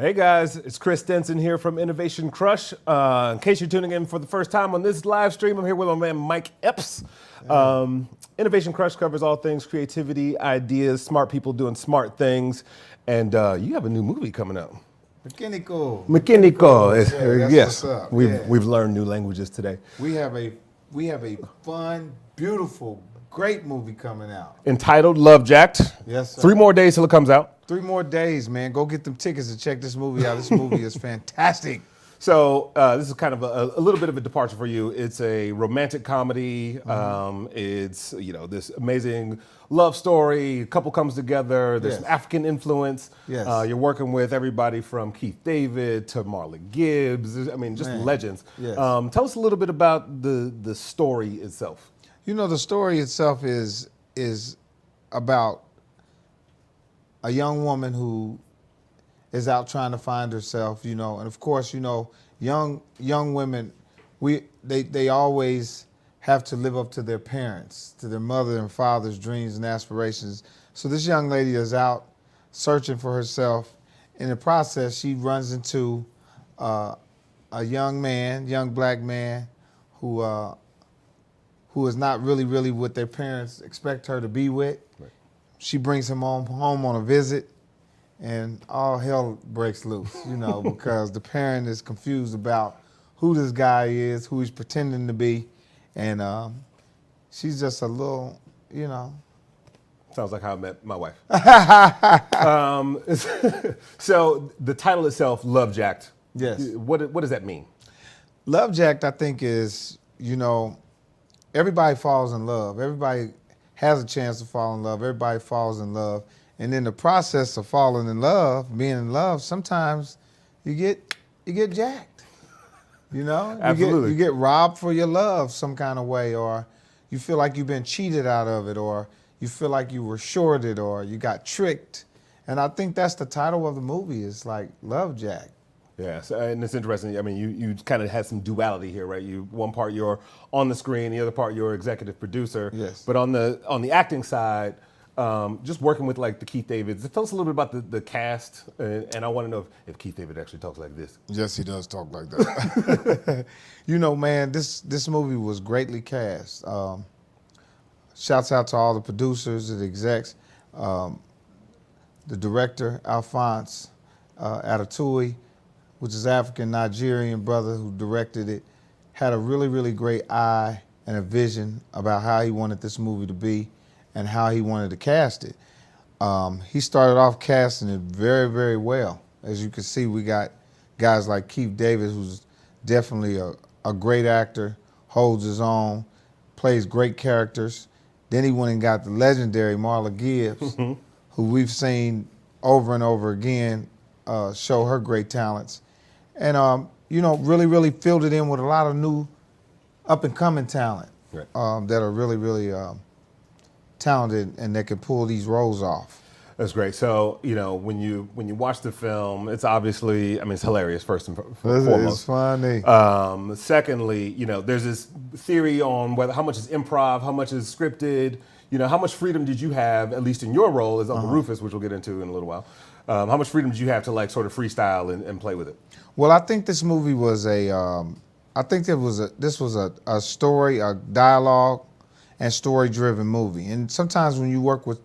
Hey guys, it's Chris Denson here from Innovation Crush. In case you're tuning in for the first time on this live stream, I'm here with my man Mike Epps. Innovation Crush covers all things creativity, ideas, smart people doing smart things, and you have a new movie coming out. Mechanical. Mechanical. Yes, what's up. we've learned new languages today. We have a fun, beautiful, great movie coming out. Entitled Love Jacked. Yes, sir. 3 more days till it comes out. 3 more days, man. Go get them tickets and check this movie out. This movie is fantastic. So this is kind of a little bit of a departure for you. It's a romantic comedy. It's this amazing love story. A couple comes together. There's some African influence. Yes. You're working with everybody from Keith David to Marla Gibbs. I mean, just legends. Yes. Tell us a little bit about the story itself. You know, the story itself is about a young woman who is out trying to find herself, and of course, young women, they always have to live up to their parents, to their mother and father's dreams and aspirations. So this young lady is out searching for herself. In the process, she runs into a young black man who is not really what their parents expect her to be with. Right. She brings him home on a visit, and all hell breaks loose, because the parent is confused about who this guy is, who he's pretending to be, and she's just a little, Sounds like how I met my wife. So the title itself, Love Jacked. Yes. What does that mean? Love Jacked, I think, is, everybody falls in love. Everybody has a chance to fall in love. Everybody falls in love. And in the process of falling in love, being in love, sometimes you get jacked. Absolutely. You get robbed for your love some kind of way, or you feel like you've been cheated out of it, or you feel like you were shorted, or you got tricked. And I think that's the title of the movie, is like Love Jacked. Yes, and it's interesting. I mean, you kind of had some duality here, right? One part you're on the screen, the other part you're executive producer. Yes. But on the acting side, just working with like the Keith Davids, tell us a little bit about the cast, and I want to know if Keith David actually talks like this. Yes, he does talk like that. Man, this movie was greatly cast. Shouts out to all the producers and execs, the director Alphonse Atatui, which is African-Nigerian brother who directed it, had a really great eye and a vision about how he wanted this movie to be and how he wanted to cast it. He started off casting it very well. As you can see, we got guys like Keith David, who's definitely a great actor, holds his own, plays great characters. Then he went and got the legendary Marla Gibbs, who we've seen over and over again show her great talents. And, really filled it in with a lot of new up-and-coming talent that are really talented and that can pull these roles off. That's great. So, when you watch the film, it's obviously, it's hilarious, first and foremost. It's funny. Secondly, there's this theory on how much is improv, how much is scripted, how much freedom did you have, at least in your role as Uncle Rufus, which we'll get into in a little while. How much freedom did you have to like sort of freestyle and play with it? Well, I think this movie was this was a story, a dialogue, and story-driven movie. And sometimes when you work with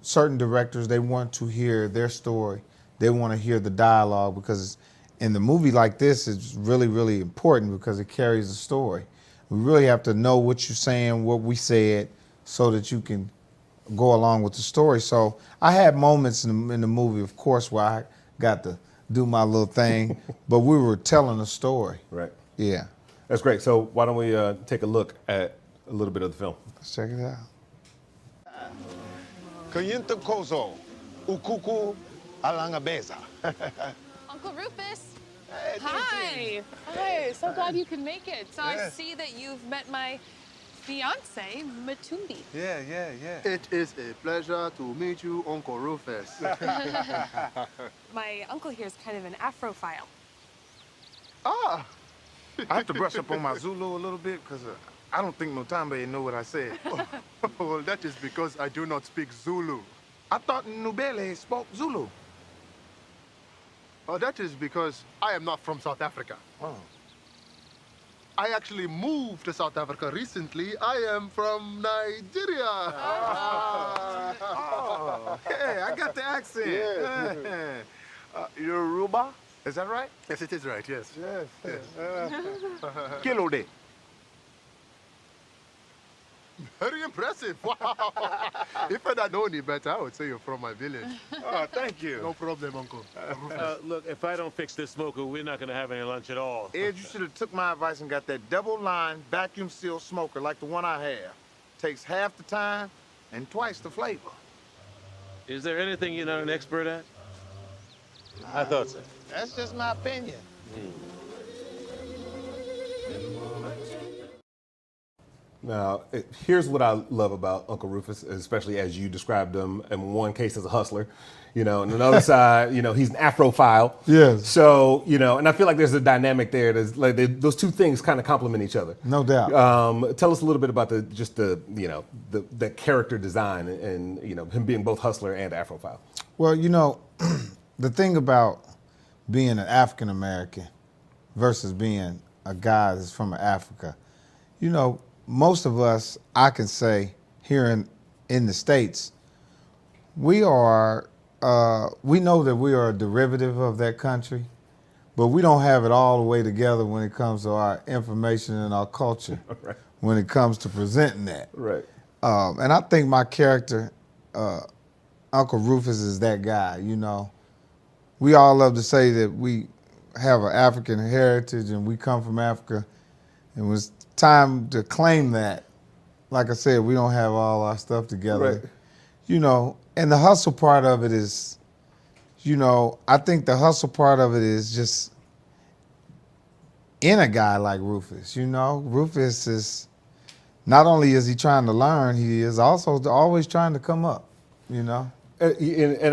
certain directors, they want to hear their story. They want to hear the dialogue, because in the movie like this, it's really important because it carries a story. We really have to know what you're saying, what we said, so that you can go along with the story. So I had moments in the movie, of course, where I got to do my little thing, but we were telling a story. Right. Yeah. That's great. So why don't we take a look at a little bit of the film? Let's check it out. Kayinta Kozo, Ukuku Alangabeza. Uncle Rufus. Hey, Hi. Hi. So glad you could make it. So I see that you've met my fiancé, Matumbi. Yeah. It is a pleasure to meet you, Uncle Rufus. My uncle here is kind of an Afrophile. I have to brush up on my Zulu a little bit, because I don't think Mutambe know what I said. Well, that is because I do not speak Zulu. I thought Nubele spoke Zulu. Oh, that is because I am not from South Africa. Oh. I actually moved to South Africa recently. I am from Nigeria. Oh, hey, I got the accent. Yes. Yoruba, is that right? Yes, it is right, yes. Yes. Kilo day. Very impressive. Wow. If I'd have known you better, I would say you're from my village. Oh, thank you. No problem, Uncle. Look, if I don't fix this smoker, we're not gonna have any lunch at all. Ed, you should have took my advice and got that double-line vacuum-sealed smoker like the one I have. Takes half the time and twice the flavor. Is there anything you're not an expert at? I thought so. That's just my opinion. Now, here's what I love about Uncle Rufus, especially as you described him in one case as a hustler, and another side, he's an Afrophile. Yes. So, and I feel like there's a dynamic there. There's like those two things kind of complement each other. No doubt. Tell us a little bit about the character design and him being both hustler and Afrophile. Well, the thing about being an African American versus being a guy that's from Africa, most of us, I can say, here in the States, we know that we are a derivative of that country, but we don't have it all the way together when it comes to our information and our culture, Right. when it comes to presenting that. Right. And I think my character, Uncle Rufus, is that guy, We all love to say that we have an African heritage and we come from Africa, and when it's time to claim that, like I said, we don't have all our stuff together. Right. And the hustle part of it is, I think the hustle part of it is just in a guy like Rufus, Rufus is, not only is he trying to learn, he is also always trying to come up, And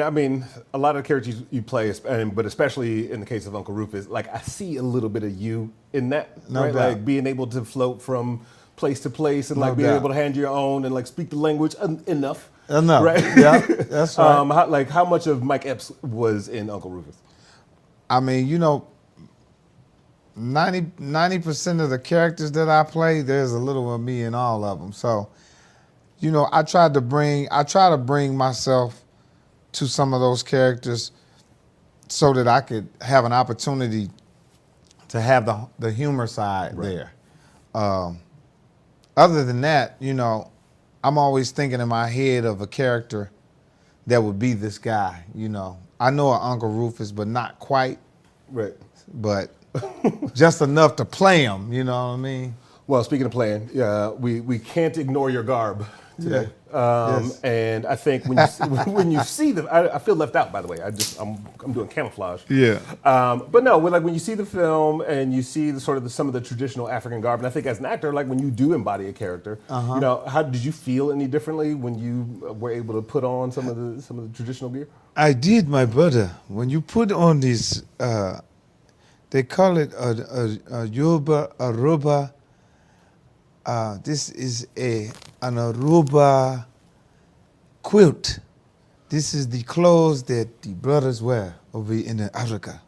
I mean, a lot of the characters you play, but especially in the case of Uncle Rufus, like I see a little bit of you in that, No right? doubt. Like being able to float from place to place and No like being doubt. able to handle your own and like speak the language enough. Enough, right? yeah, that's right. How much of Mike Epps was in Uncle Rufus? I mean, 90% of the characters that I play, there's a little of me in all of them. So, I try to bring myself to some of those characters so that I could have an opportunity to have the humor side there. Other than that, I'm always thinking in my head of a character that would be this guy, I know an Uncle Rufus, but not quite. Right. But just enough to play him, you know what I mean? Well, speaking of playing, we can't ignore your garb today. Yes. And I think when you see them, I feel left out. By the way, I'm doing camouflage. Yeah. But no, when you see the film and you see some of the traditional African garb, and I think as an actor, like when you do embody a character, how did you feel any differently when you were able to put on some of the traditional gear? I did, my brother. When you put on this, they call it a Yoruba Aruba. This is an Aruba quilt. This is the clothes that the brothers wear over in Africa.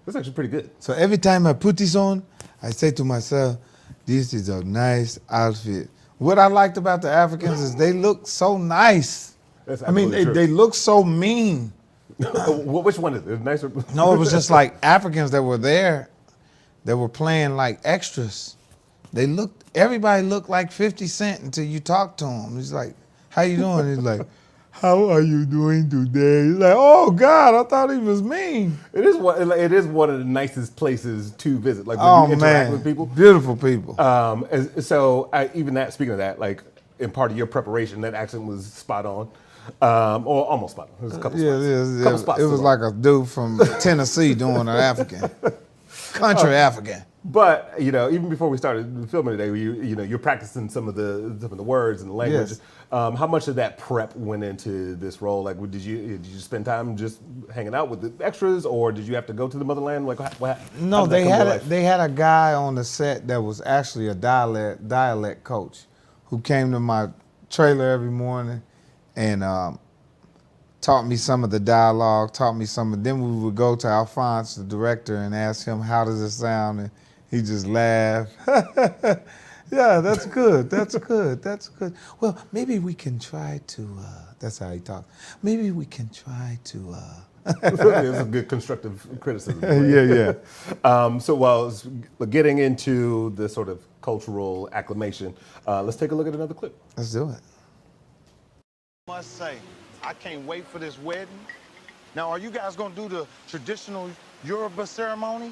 That's actually pretty good. So every time I put this on, I say to myself, this is a nice outfit. What I liked about the Africans is they look so nice. That's I mean, absolutely true. they look so mean. Which one is it? Nicer? No, it was just like Africans that were there that were playing like extras. Everybody looked like 50 Cent until you talk to him. He's like, how you doing? He's like, how are you doing today? He's like, oh God, I thought he was mean. It is one of the nicest places to visit. Like when you interact with people. Beautiful people. Speaking of that, like in part of your preparation, that accent was spot on. Or almost spot on. There was a couple spots. It was like a dude from Tennessee doing an African. Country African. But even before we started filming today, you're practicing some of the words and the language. Yes. How much of that prep went into this role? Like, did you spend time just hanging out with the extras, or did you have to go to the motherland? Like, what? No, they had a guy on the set that was actually a dialect coach, who came to my trailer every morning and taught me some of the dialogue, then we would go to Alphonse, the director, and ask him, how does it sound? And he just laughed. Yeah, that's good, that's good, that's good. Well, maybe we can try to, that's how he talks. Maybe we can try to, It's a good constructive criticism. Right? yeah. So while getting into the sort of cultural acclamation, let's take a look at another clip. Let's do it. Must say, I can't wait for this wedding. Now, are you guys gonna do the traditional Yoruba ceremony?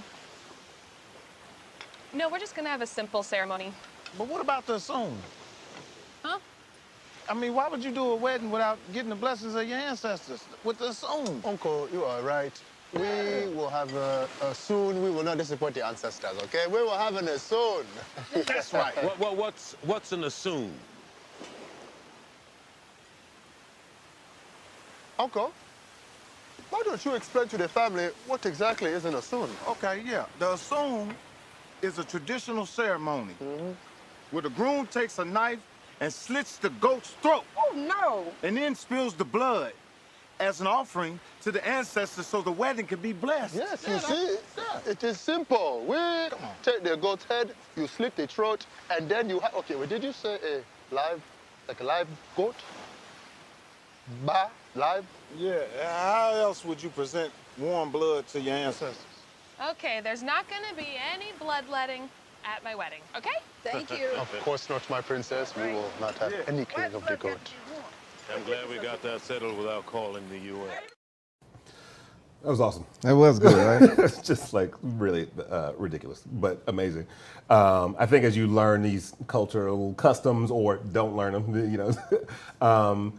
No, we're just gonna have a simple ceremony. But what about the assume? Huh? I mean, why would you do a wedding without getting the blessings of your ancestors with the assume? Uncle, you are right. We will have a soon. We will not disappoint the ancestors, okay? We will have a soon. That's right. What's an assume? Uncle, why don't you explain to the family what exactly is an assume? Okay, yeah. The assume is a traditional ceremony where the groom takes a knife and slits the goat's throat. Oh, no. And then spills the blood as an offering to the ancestors so the wedding can be blessed. Yes, you see, it is simple. We take the goat's head, you slit the throat, and then you have, okay, well, did you say like a live goat? Live? Yeah, how else would you present warm blood to your ancestors? Okay, there's not gonna be any bloodletting at my wedding, okay? Thank you. Of course not, my princess. We will not have any killing of the goat. I'm glad we got that settled without calling the UN. That was awesome. That was good, right? It's just like really ridiculous, but amazing. I think as you learn these cultural customs or don't learn them, you know,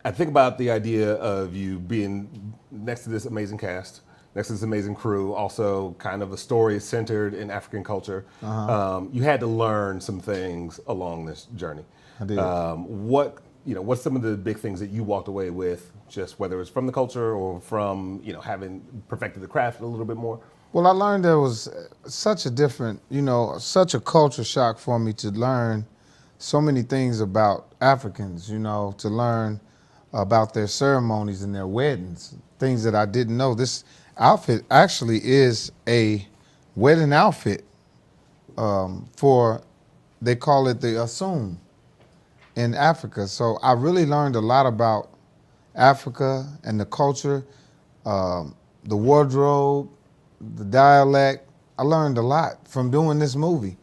I think about the idea of you being next to this amazing cast, next to this amazing crew, also kind of a story centered in African culture. You had to learn some things along this journey. I did. What's some of the big things that you walked away with, just whether it's from the culture or from, having perfected the craft a little bit more? Well, I learned there was such a different, such a culture shock for me to learn so many things about Africans, to learn about their ceremonies and their weddings, things that I didn't know. This outfit actually is a wedding outfit they call it the assume in Africa. So I really learned a lot about Africa and the culture, the wardrobe, the dialect. I learned a lot from doing this movie.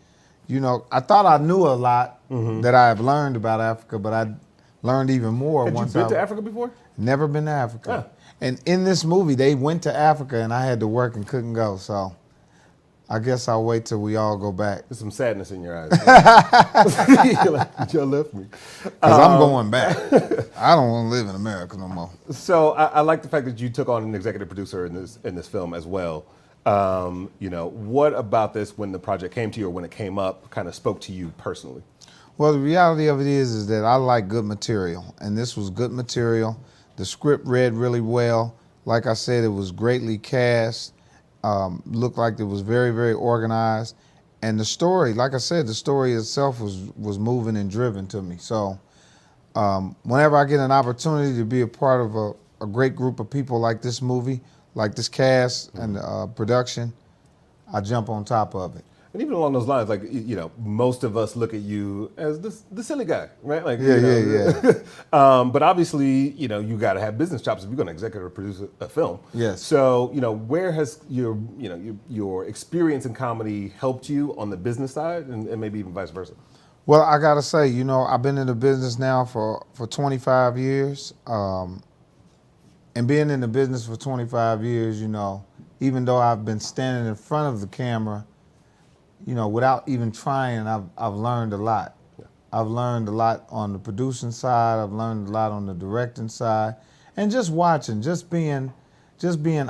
I thought I knew a lot that I've learned about Africa, but I learned even more. Had you been to Africa before? Never been to Africa. Oh. And in this movie, they went to Africa and I had to work and couldn't go. So I guess I'll wait till we all go back. There's some sadness in your eyes. You're like, you left me. Because I'm going back. I don't want to live in America no more. So I like the fact that you took on an executive producer in this film as well. What about this, when the project came to you or when it came up, kind of spoke to you personally? Well, the reality of it is that I like good material, and this was good material. The script read really well. Like I said, it was greatly cast. Looked like it was very, very organized. And the story, like I said, the story itself was moving and driven to me. So whenever I get an opportunity to be a part of a great group of people like this movie, like this cast and production, I jump on top of it. And even along those lines, like, most of us look at you as the silly guy, right? Like, Yeah. But obviously, you got to have business chops if you're going to executive produce a film. Yes. So, where has your experience in comedy helped you on the business side, and maybe even vice versa? Well, I gotta say, I've been in the business now for 25 years. And being in the business for 25 years, even though I've been standing in front of the camera, without even trying, I've learned a lot. Yeah. I've learned a lot on the producing side. I've learned a lot on the directing side, and just watching, just being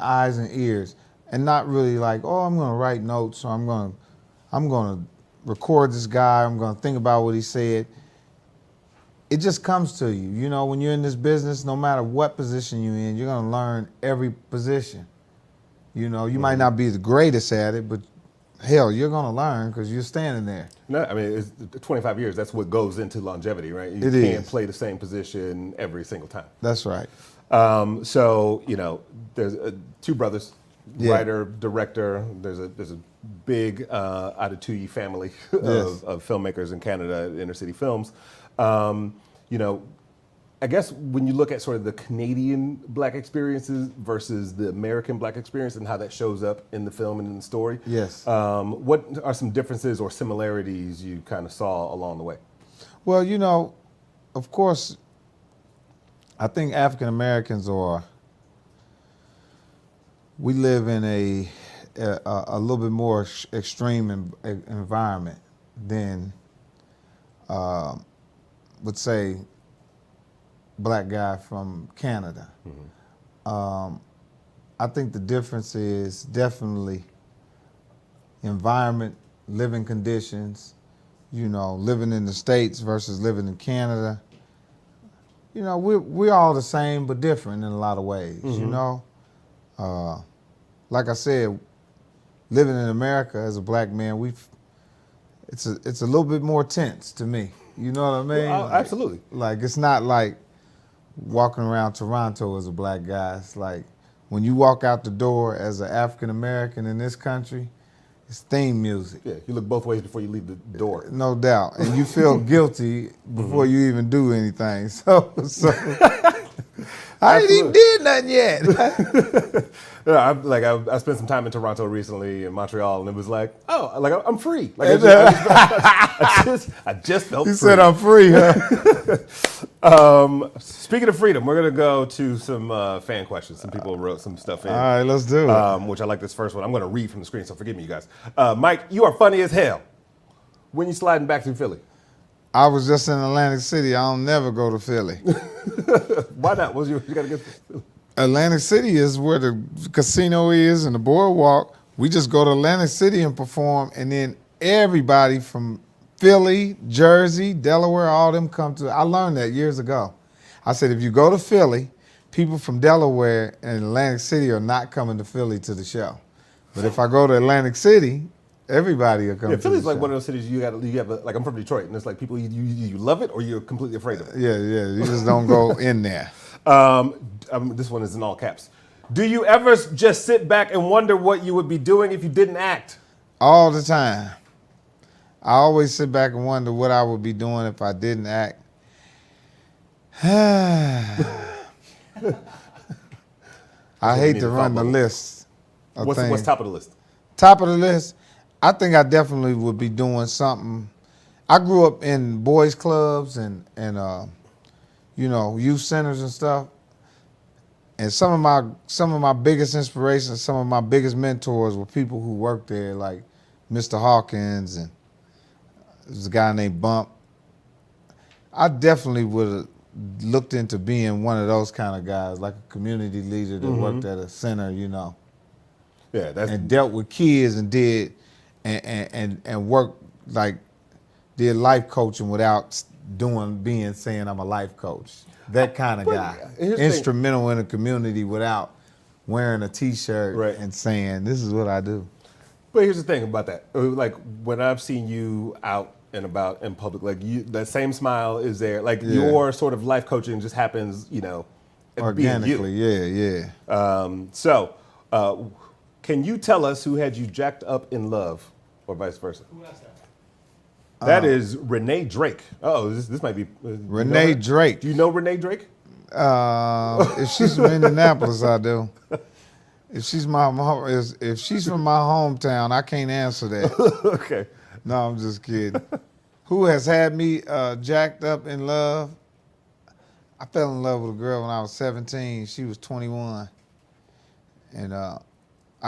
eyes and ears, and not really like, oh, I'm going to write notes, or I'm going to record this guy. I'm going to think about what he said. It just comes to you. When you're in this business, no matter what position you're in, you're going to learn every position. You might not be the greatest at it, but hell, you're going to learn because you're standing there. No, I mean, it's 25 years. That's what goes into longevity, right? You It can't is. play the same position every single time. That's right. So there's two brothers, Yeah. writer, director. There's a big Adetuyi family of filmmakers in Canada, inner city films. I guess when you look at sort of the Canadian Black experiences versus the American Black experience and how that shows up in the film and in the story, Yes. what are some differences or similarities you kind of saw along the way? Well, of course, I think African Americans we live in a little bit more extreme environment than, would say, Black guy from Canada. I think the difference is definitely environment, living conditions, living in the States versus living in Canada. We're all the same but different in a lot of ways, Like I said, living in America as a Black man, it's a little bit more tense to me. You know what I mean? Well, absolutely. Like it's not like walking around Toronto as a Black guy. It's like when you walk out the door as an African American in this country, it's theme music. Yeah, you look both ways before you leave the door. No doubt. And you feel guilty before you even do anything. So I ain't even did nothing yet. I spent some time in Toronto recently, in Montreal, and it was like, I'm free. Like I just felt free. You said I'm free, huh? Speaking of freedom, we're gonna go to some fan questions. Some people wrote some stuff in. All right, let's do it. Which I like this first one. I'm gonna read from the screen, so forgive me, you guys. Mike, you are funny as hell. When you sliding back through Philly? I was just in Atlantic City. I don't never go to Philly. Why not? You gotta get Philly. Atlantic City is where the casino is and the boardwalk. We just go to Atlantic City and perform, and then everybody from Philly, Jersey, Delaware, all them come to. I learned that years ago. I said, if you go to Philly, people from Delaware and Atlantic City are not coming to Philly to the show. But if I go to Atlantic City, everybody will come to the show. Philly's like one of those cities you have like I'm from Detroit, and it's like people you love it or you're completely afraid of it. Yeah, you just don't go in there. This one is in all caps. Do you ever just sit back and wonder what you would be doing if you didn't act? All the time. I always sit back and wonder what I would be doing if I didn't act. I hate to run the list. What's top of the list? Top of the list, I think I definitely would be doing something. I grew up in boys clubs and youth centers and stuff. And some of my biggest inspirations, some of my biggest mentors were people who worked there, like Mr. Hawkins, and there's a guy named Bump. I definitely would have looked into being one of those kind of guys, like a community leader that worked at a center, Yeah, and dealt with kids and did and worked did life coaching without saying I'm a life coach. That kind of guy. Instrumental in the community without wearing a T-shirt and saying, this is what I do. But here's the thing about that. Like, when I've seen you out and about in public, like, that same smile is there. Like, your sort of life coaching just happens, organically, yeah. So, can you tell us who had you jacked up in love or vice versa? Who asked that? That is Renee Drake. Oh, this might be Renee Drake. Do you know Renee Drake? If she's from Indianapolis, I do. If she's from my hometown, I can't answer that. Okay. No, I'm just kidding. Who has had me jacked up in love? I fell in love with a girl when I was 17. She was 21. And I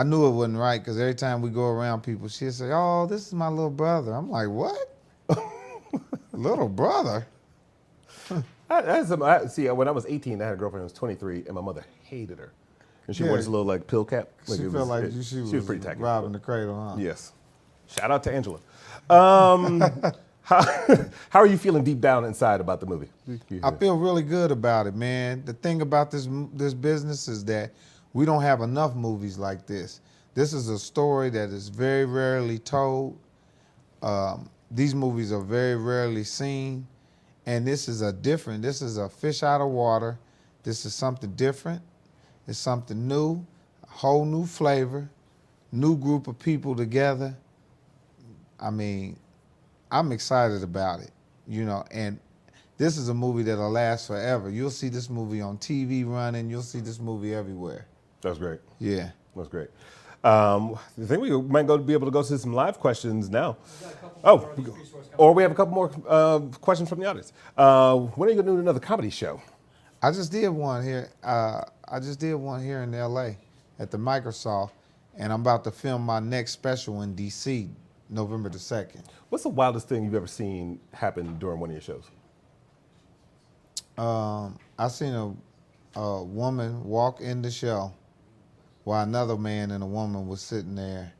knew it wasn't right because every time we go around people, she'd say, oh, this is my little brother. I'm like, what? Little brother? See, when I was 18, I had a girlfriend who was 23, and my mother hated her. And she wore this little pill cap. She felt like she was pretty tacky. robbing the cradle, huh? Yes. Shout out to Angela. How are you feeling deep down inside about the movie? I feel really good about it, man. The thing about this business is that we don't have enough movies like this. This is a story that is very rarely told. These movies are very rarely seen. And this is a fish out of water. This is something different. It's something new, a whole new flavor, new group of people together. I mean, I'm excited about it, and this is a movie that'll last forever. You'll see this movie on TV running. You'll see this movie everywhere. That's great. Yeah. That's great. I think we might be able to go to some live questions now. Or we have a couple more questions from the audience. When are you going to do another comedy show? I just did one here. In L.A. at the Microsoft, and I'm about to film my next special in D.C. November the 2nd. What's the wildest thing you've ever seen happen during one of your shows? I seen a woman walk in the show while another man and a woman was sitting there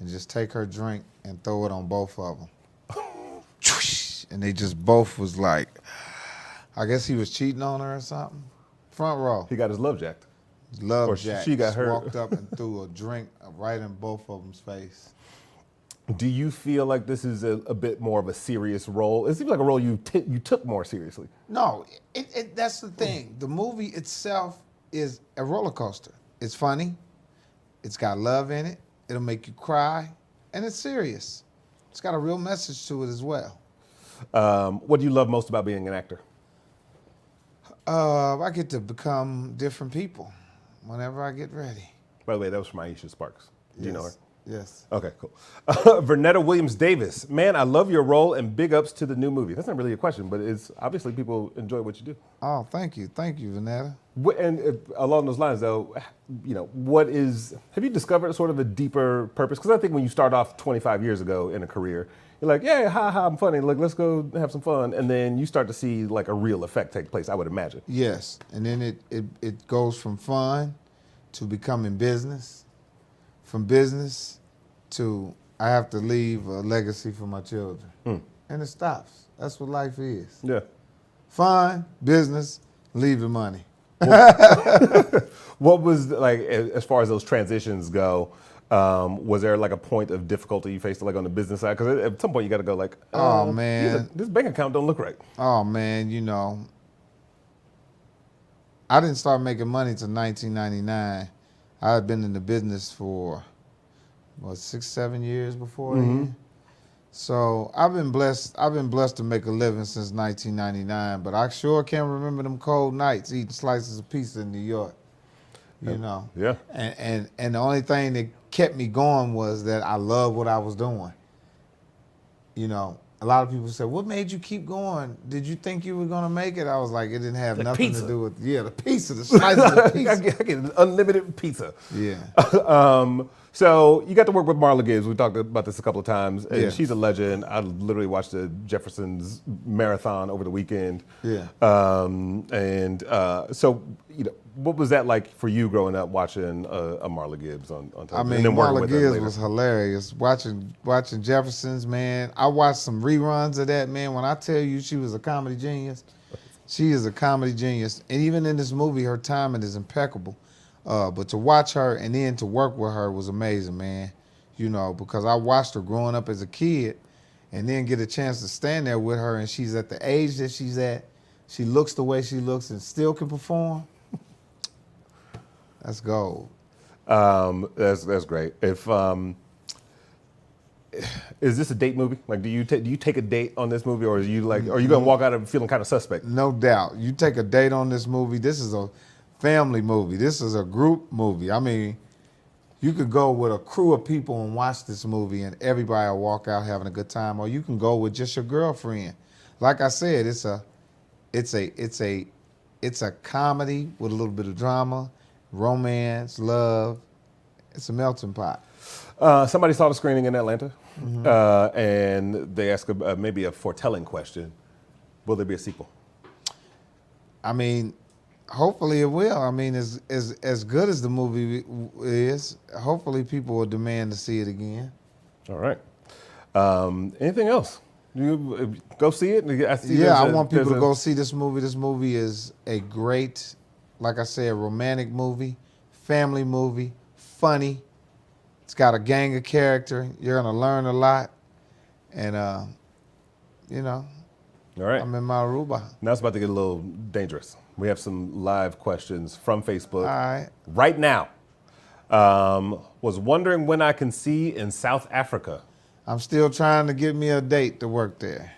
and just take her drink and throw it on both of them. And they just both was like, I guess he was cheating on her or something. Front row. He got his love jacked. Love Or jack. she got her. Walked up and threw a drink right in both of them's face. Do you feel like this is a bit more of a serious role? It seems like a role you took more seriously. No, that's the thing. The movie itself is a roller coaster. It's funny. It's got love in it. It'll make you cry. And it's serious. It's got a real message to it as well. What do you love most about being an actor? I get to become different people whenever I get ready. By the way, that was from Aisha Sparks. Do you know her? Yes. Okay, cool. Vernetta Williams Davis. Man, I love your role and big ups to the new movie. That's not really a question, but it's obviously people enjoy what you do. Oh, thank you. Thank you, Vernetta. And along those lines, though, have you discovered sort of a deeper purpose? Because I think when you start off 25 years ago in a career, you're like, yeah, I'm funny. Like, let's go have some fun. And then you start to see like a real effect take place, I would imagine. Yes. And then it goes from fun to becoming business, from business to I have to leave a legacy for my children. And it stops. That's what life is. Yeah. Fun, business, leave the money. What was like, as far as those transitions go, was there like a point of difficulty you faced like on the business side? Because at some point you got to go like, oh man, this bank account don't look right. Oh man, I didn't start making money till 1999. I had been in the business for 6-7 years before then. So I've been blessed to make a living since 1999, but I sure can't remember them cold nights eating slices of pizza in New York. Yeah. And the only thing that kept me going was that I loved what I was doing. A lot of people said, "What made you keep going? Did you think you were gonna make it?" I was like, it didn't have nothing pizza. to do with the pizza, the slices of pizza. I get unlimited pizza. Yeah. So you got to work with Marla Gibbs. We talked about this a couple of times. And Yeah. she's a legend. I literally watched the Jeffersons marathon over the weekend. Yeah. So what was that like for you growing up watching a Marla Gibbs on television? I mean, and then working Marla with her Gibbs later? was hilarious. Watching Jeffersons, man. I watched some reruns of that, man. When I tell you she was a comedy genius, she is a comedy genius. And even in this movie, her timing is impeccable. But to watch her and then to work with her was amazing, man. Because I watched her growing up as a kid and then get a chance to stand there with her, and she's at the age that she's at. She looks the way she looks and still can perform. That's gold. That's great. Is this a date movie? Like, do you take a date on this movie, or are you gonna walk out of it feeling kind of suspect? No doubt. You take a date on this movie. This is a family movie. This is a group movie. I mean, you could go with a crew of people and watch this movie, and everybody will walk out having a good time. Or you can go with just your girlfriend. Like I said, it's a comedy with a little bit of drama, romance, love. It's a melting pot. Somebody saw the screening in Atlanta, and they asked maybe a foretelling question: will there be a sequel? I mean, hopefully it will. I mean, as good as the movie is, hopefully people will demand to see it again. All right. Anything else? You go see it. I want people to go see this movie. This movie is a great, like I said, romantic movie, family movie, funny. It's got a gang of character. You're gonna learn a lot, and All right. I'm in my Aruba. Now it's about to get a little dangerous. We have some live questions from Facebook. All right. Right now. Was wondering when I can see in South Africa. I'm still trying to get me a date to work there.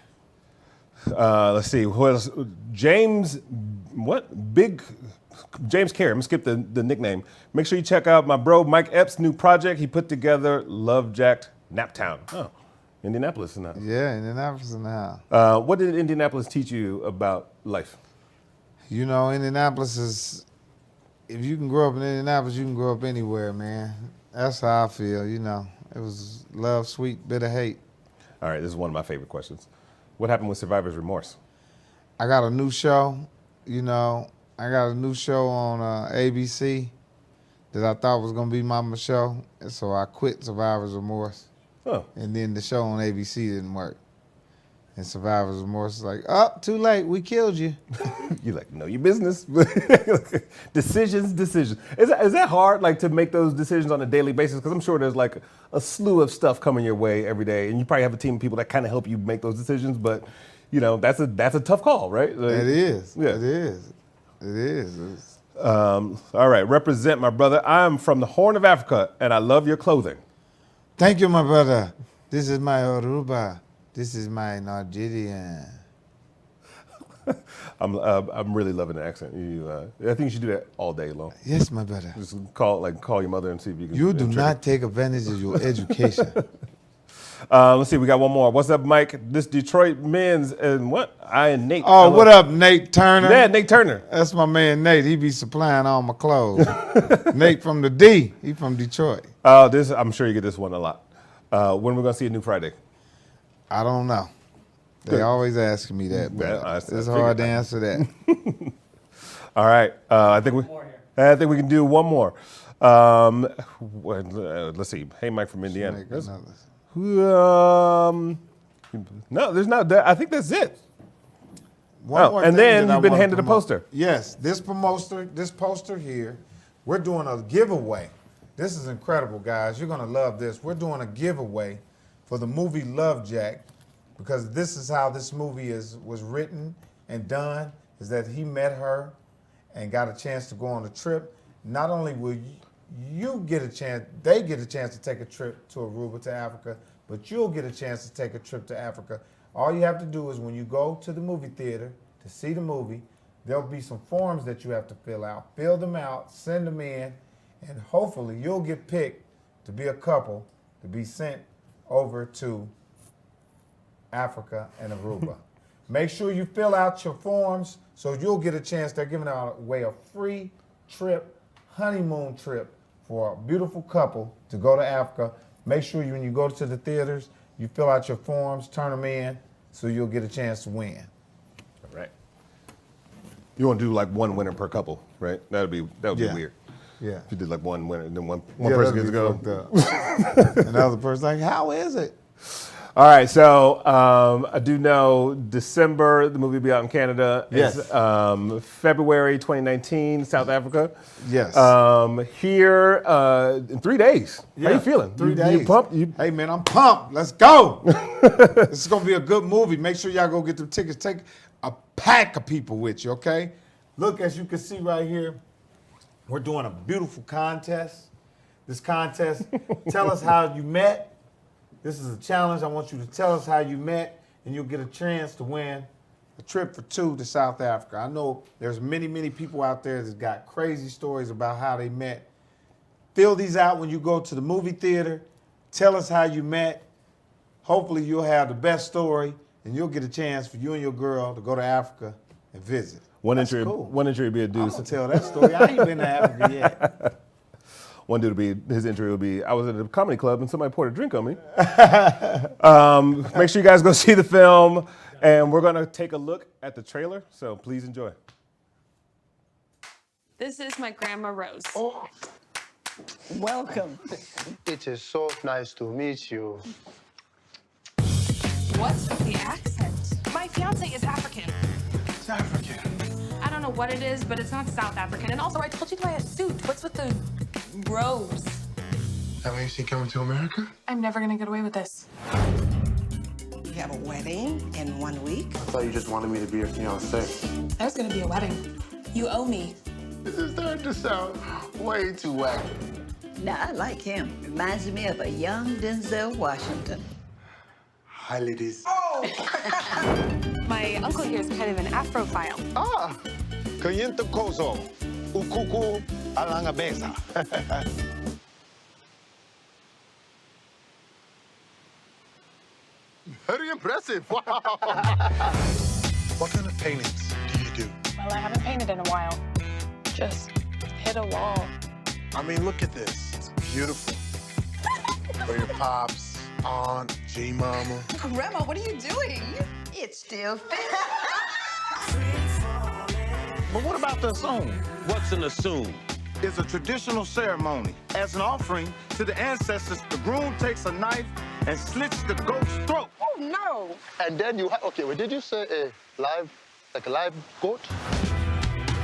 Let's see. Who else? James Carey. I'm gonna skip the nickname. Make sure you check out my bro Mike Epps' new project he put together, Love Jacked Naptown. Oh, Indianapolis now. Yeah, Indianapolis now. What did Indianapolis teach you about life? You know, Indianapolis is, if you can grow up in Indianapolis, you can grow up anywhere, man. That's how I feel, you know. It was love, sweet, bitter hate. All right, this is one of my favorite questions. What happened with Survivor's Remorse? I got a new show, you know. I got a new show on ABC that I thought was going to be my show. And so I quit Survivor's Remorse. Oh. And then the show on ABC didn't work. And Survivor's Remorse is like, oh, too late, we killed you. You're like, know your business. Decisions. Is that hard, like, to make those decisions on a daily basis? Because I'm sure there's like a slew of stuff coming your way every day, and you probably have a team of people that kind of help you make those decisions. But you know, that's a tough call, right? Like, It is. Yeah. It is. It is. All right, represent my brother. I'm from the Horn of Africa, and I love your clothing. Thank you, my brother. This is my Yoruba. This is my Nigerian. I'm really loving the accent. I think you should do that all day long. Yes, my brother. Just call your mother and see if you can. You do not take advantage of your education. Let's see, we got one more. What's up, Mike? This Detroit men's and what? I and Nate. Oh, what up, Nate Turner? Yeah, Nate Turner. That's my man Nate. He be supplying all my clothes. Nate from the D. He from Detroit. I'm sure you get this one a lot. When are we gonna see a new Friday? I don't know. They always asking me that, but it's hard to answer that. All right. I think we can do one more. Let's see. Hey, Mike from Indiana. No, there's not. I think that's it. One more and thing then that I you've been wanna handed a promote. poster. Yes, this poster here, we're doing a giveaway. This is incredible, guys. You're gonna love this. We're doing a giveaway for the movie Love Jack, because this is how this movie was written and done, is that he met her and got a chance to go on a trip. Not only will you get a chance, they get a chance to take a trip to Aruba, to Africa, but you'll get a chance to take a trip to Africa. All you have to do is when you go to the movie theater to see the movie, there'll be some forms that you have to fill out. Fill them out, send them in, and hopefully you'll get picked to be a couple to be sent over to Africa and Aruba. Make sure you fill out your forms so you'll get a chance. They're giving away a free trip, honeymoon trip for a beautiful couple to go to Africa. Make sure when you go to the theaters, you fill out your forms, turn them in, so you'll get a chance to win. All right. You want to do like one winner per couple, right? That would be weird. Yeah. If you did like one winner and then one person gets to go. Another person's like, how is it? All right, so I do know December, the movie will be out in Canada. Yes. It's, February 2019, South Africa. Yes. Here in 3 days. How you feeling? 3 days. You pumped? Hey, man, I'm pumped. Let's go. This is going to be a good movie. Make sure y'all go get them tickets. Take a pack of people with you, okay? Look, as you can see right here, we're doing a beautiful contest. This contest, tell us how you met. This is a challenge. I want you to tell us how you met, and you'll get a chance to win a trip for two to South Africa. I know there's many, many people out there that's got crazy stories about how they met. Fill these out when you go to the movie theater. Tell us how you met. Hopefully you'll have the best story, and you'll get a chance for you and your girl to go to Africa and visit. One That's entry cool. would be a I'm dude. gonna tell that story. I ain't been to Africa yet. One dude his entry would be, I was at a comedy club and somebody poured a drink on me. Make sure you guys go see the film, and we're gonna take a look at the trailer, so please enjoy. This is my grandma Rose. Oh, Welcome. it is so nice to meet you. What's with the accent? My fiance is African. It's African. I don't know what it is, but it's not South African. And also, I told you to buy a suit. What's with the robes? That makes you coming to America? I'm never gonna get away with this. We have a wedding in 1 week. I thought you just wanted me to be your fiancé. There's gonna be a wedding. You owe me. This is starting to sound way too wacky. Now, I like him. Reminds me of a young Denzel Washington. Hi, ladies. My uncle here is kind of an Afrophile. Ah, Kayento Kozo, Ukuku Alangabeza. Very impressive. Wow. What kind of paintings do you do? Well, I haven't painted in a while. Just hit a wall. I mean, look at this. It's beautiful. For your pops, aunt, G-mama. Grandma, what are you doing? It still fits. But what about the assume? What's an assume? It's a traditional ceremony. As an offering to the ancestors, the groom takes a knife and slits the goat's throat. Oh, no. And then you have, okay, well, did you say a live, like a live goat?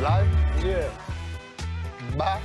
Live? Yeah. Ba?